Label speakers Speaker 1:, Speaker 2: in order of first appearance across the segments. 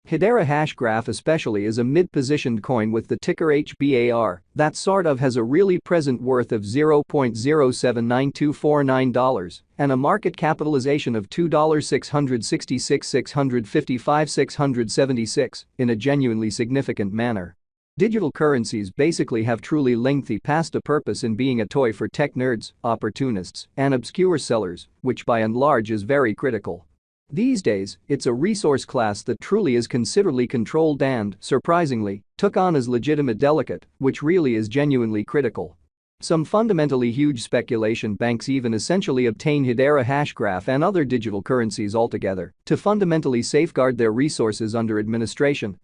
Speaker 1: Hedera Hashgraph especially is a mid-positioned coin with the ticker HBAR that sort of has a really present worth of $0.079249 and a market capitalization of $2,666, 655, 676 in a genuinely significant manner. Digital currencies basically have truly lengthy past a purpose in being a toy for tech nerds, opportunists, and obscure sellers, which by and large is very critical. These days, it's a resource class that truly is considerably controlled and, surprisingly, took on as legitimate delicate, which really is genuinely critical. Some fundamentally huge speculation banks even essentially obtain Hedera Hashgraph and other digital currencies altogether to fundamentally safeguard their resources under administration,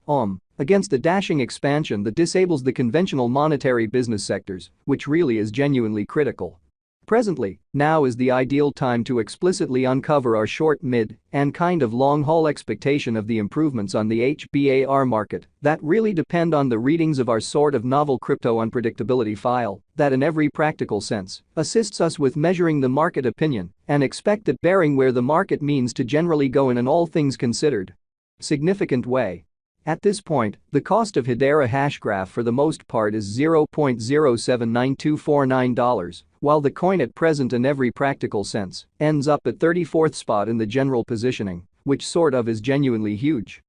Speaker 1: against the dashing expansion that disables the conventional monetary business sectors, which really is genuinely critical. Presently, now is the ideal time to explicitly uncover our short, mid, and kind of long-haul expectation of the improvements on the HBAR market that really depend on the readings of our sort of novel crypto unpredictability file that in every practical sense assists us with measuring the market opinion and expected bearing where the market means to generally go in an all things considered significant way. At this point, the cost of Hedera Hashgraph for the most part is $0.079249, while the coin at present in every practical sense ends up at 34th spot in the general positioning, which sort of is genuinely huge.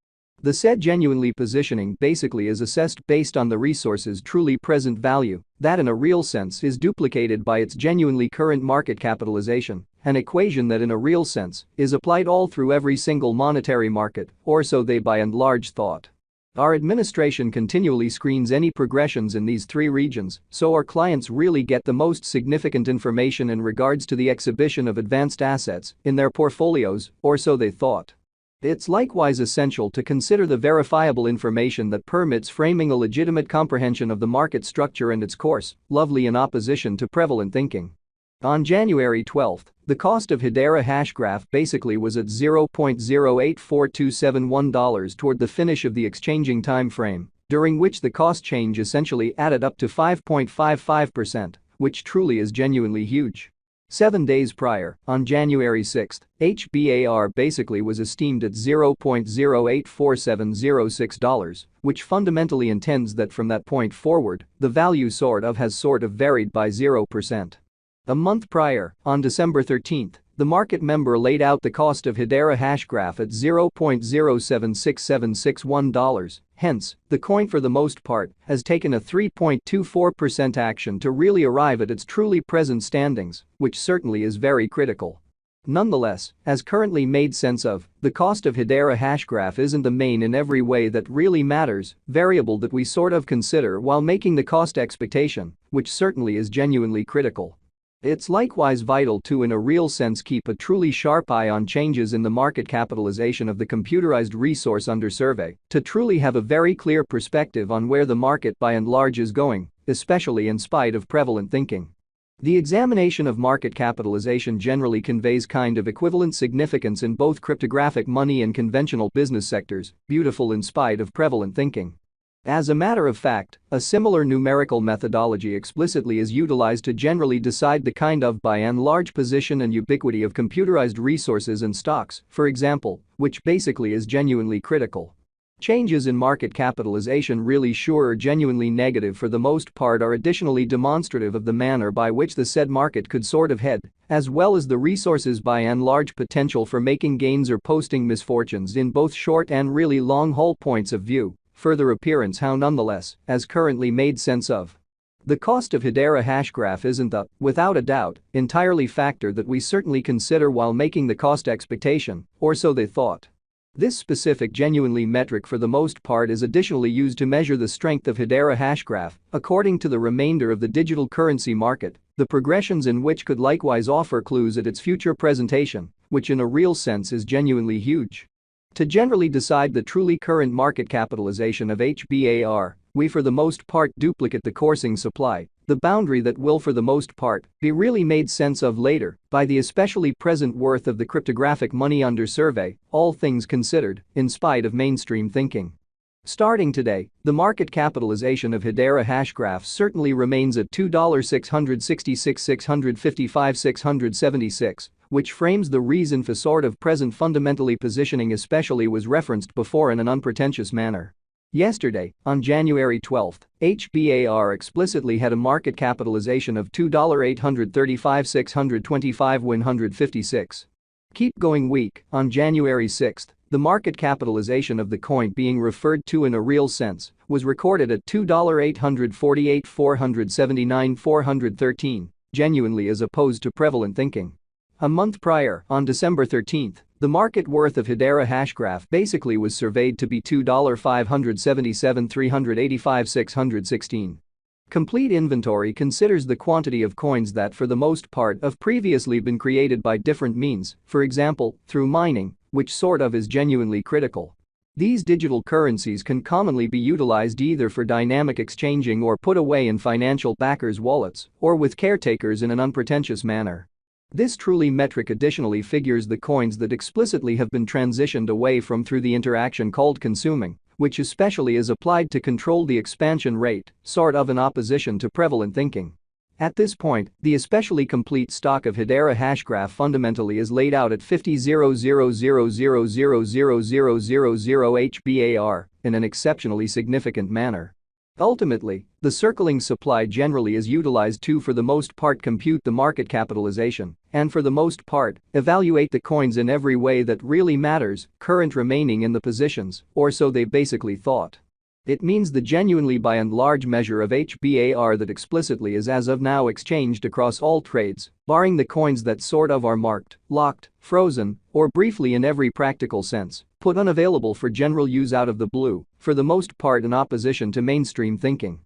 Speaker 1: The said genuinely positioning basically is assessed based on the resource's truly present value that in a real sense is duplicated by its genuinely current market capitalization, an equation that in a real sense is applied all through every single monetary market, or so they by and large thought. Our administration continually screens any progressions in these three regions so our clients really get the most significant information in regards to the exhibition of advanced assets in their portfolios, or so they thought. It's likewise essential to consider the verifiable information that permits framing a legitimate comprehension of the market structure and its course, lovely in opposition to prevalent thinking. On January 12, the cost of Hedera Hashgraph basically was at $0.084271 toward the finish of the exchanging time frame, during which the cost change essentially added up to 5.55%, which truly is genuinely huge. 7 days prior, on January 6, HBAR basically was esteemed at $0.084706, which fundamentally intends that from that point forward, the value sort of varied by 0%. A month prior, on December 13, the market member laid out the cost of Hedera Hashgraph at $0.076761. Hence, the coin for the most part has taken a 3.24% action to really arrive at its truly present standings, which certainly is very critical. Nonetheless, as currently made sense of, the cost of Hedera Hashgraph isn't the main in every way that really matters variable that we sort of consider while making the cost expectation, which certainly is genuinely critical. It's likewise vital to in a real sense keep a truly sharp eye on changes in the market capitalization of the computerized resource under survey to truly have a very clear perspective on where the market by and large is going, especially in spite of prevalent thinking. The examination of market capitalization generally conveys kind of equivalent significance in both cryptographic money and conventional business sectors, beautiful in spite of prevalent thinking. As a matter of fact, a similar numerical methodology explicitly is utilized to generally decide the kind of by and large position and ubiquity of computerized resources and stocks, for example, which basically is genuinely critical. Changes in market capitalization really sure or genuinely negative for the most part are additionally demonstrative of the manner by which the said market could sort of head, as well as the resources by and large potential for making gains or posting misfortunes in both short and really long-haul points of view. Further appearance how nonetheless, as currently made sense of. The cost of Hedera Hashgraph isn't the, without a doubt, entirely factor that we certainly consider while making the cost expectation, or so they thought. This specific genuinely metric for the most part is additionally used to measure the strength of Hedera Hashgraph, according to the remainder of the digital currency market, the progressions in which could likewise offer clues at its future presentation, which in a real sense is genuinely huge. To generally decide the truly current market capitalization of HBAR, we for the most part duplicate the coursing supply, the boundary that will for the most part be really made sense of later by the especially present worth of the cryptographic money under survey, all things considered, in spite of mainstream thinking. Starting today, the market capitalization of Hedera Hashgraph certainly remains at $2,666, 655, 676, which frames the reason for sort of present fundamentally positioning especially was referenced before in an unpretentious manner. Yesterday, on January 12, HBAR explicitly had a market capitalization of $2,835,625,156. Keep going week, on January 6, the market capitalization of the coin being referred to in a real sense was recorded at $2,848,479,413, genuinely as opposed to prevalent thinking. A month prior, on December 13, the market worth of Hedera Hashgraph basically was surveyed to be $2,577,385,616. Complete inventory considers the quantity of coins that for the most part have previously been created by different means, for example, through mining, which sort of is genuinely critical. These digital currencies can commonly be utilized either for dynamic exchanging or put away in financial backers' wallets or with caretakers in an unpretentious manner. This truly metric additionally figures the coins that explicitly have been transitioned away from through the interaction called consuming, which especially is applied to control the expansion rate, sort of in opposition to prevalent thinking. At this point, the especially complete stock of Hedera Hashgraph fundamentally is laid out at 50,000,000,000,000 HBAR in an exceptionally significant manner. Ultimately, the circling supply generally is utilized to for the most part compute the market capitalization and for the most part evaluate the coins in every way that really matters, current remaining in the positions, or so they basically thought. It means the genuinely by and large measure of HBAR that explicitly is as of now exchanged across all trades, barring the coins that sort of are marked, locked, frozen, or briefly in every practical sense, put unavailable for general use out of the blue, for the most part in opposition to mainstream thinking.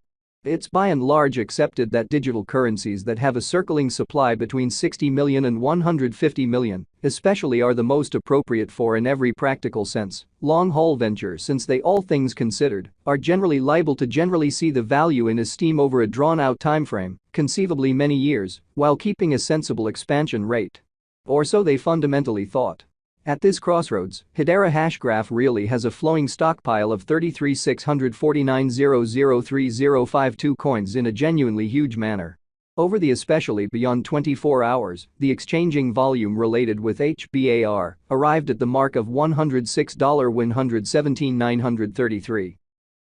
Speaker 1: It's by and large accepted that digital currencies that have a circling supply between 60 million and 150 million, especially are the most appropriate for in every practical sense, long-haul venture since they all things considered, are generally liable to generally see the value in esteem over a drawn-out timeframe, conceivably many years, while keeping a sensible expansion rate. Or so they fundamentally thought. At this crossroads, Hedera Hashgraph really has a flowing stockpile of 33,649,003,052 coins in a genuinely huge manner. Over the especially beyond 24 hours, the exchanging volume related with HBAR arrived at the mark of $106,117,933.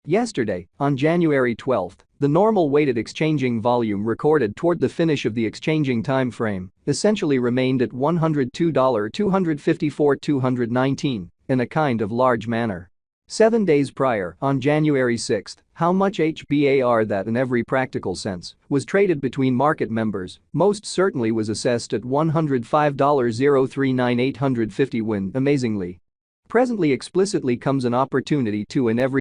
Speaker 1: Yesterday, on January 12, the normal weighted exchanging volume recorded toward the finish of the exchanging time frame essentially remained at $102,254,219 in a kind of large manner. 7 days prior, on January 6, how much HBAR that in every practical sense was traded between market members most certainly was assessed at $105,039,850 when, amazingly, presently explicitly comes an opportunity to in every